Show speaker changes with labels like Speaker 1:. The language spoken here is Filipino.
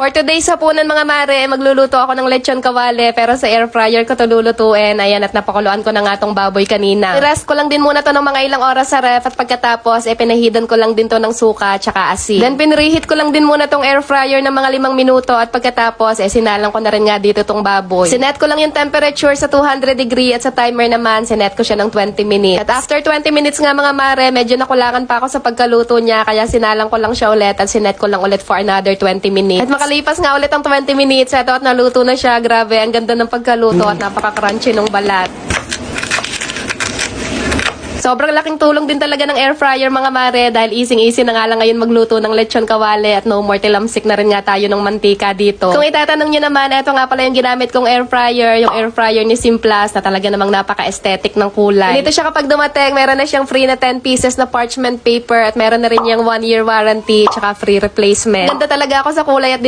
Speaker 1: For today's hapunan mga mare, magluluto ako ng lechon kawale pero sa air fryer ko to lulutuin. Ayan, at napakuluan ko na nga tong baboy kanina. I-rest ko lang din muna to ng mga ilang oras sa ref at pagkatapos pinahidan ko lang din to ng suka tsaka asin. Then pinreheat ko lang din muna tong air fryer ng mga 5 minuto at pagkatapos sinalang ko na rin nga dito tong baboy. Sinet ko lang yung temperature sa 200 degree at sa timer naman sinet ko siya ng 20 minutes. At after 20 minutes nga mga mare, medyo nakulangan pa ako sa pagkaluto niya kaya sinalang ko lang siya ulit at sinet ko lang ulit for another 20 minutes. At makalipas nga ulit ang 20 minutes, eto at naluto na siya. Grabe, ang ganda ng pagkaluto at napaka-crunchy ng balat. Sobrang laking tulong din talaga ng air fryer mga mare dahil easy-easy na nga lang ngayon magluto ng lechon kawale at no more tilamsik na rin nga tayo ng mantika dito. Kung itatanong nyo naman, eto nga pala yung ginamit kong air fryer, yung air fryer ni Simplas na talaga namang napaka-aesthetic ng kulay. Dito siya kapag dumating, meron na siyang free na 10 pieces na parchment paper at meron na rin yung 1-year warranty tsaka free replacement. Ganda talaga ako sa kulay at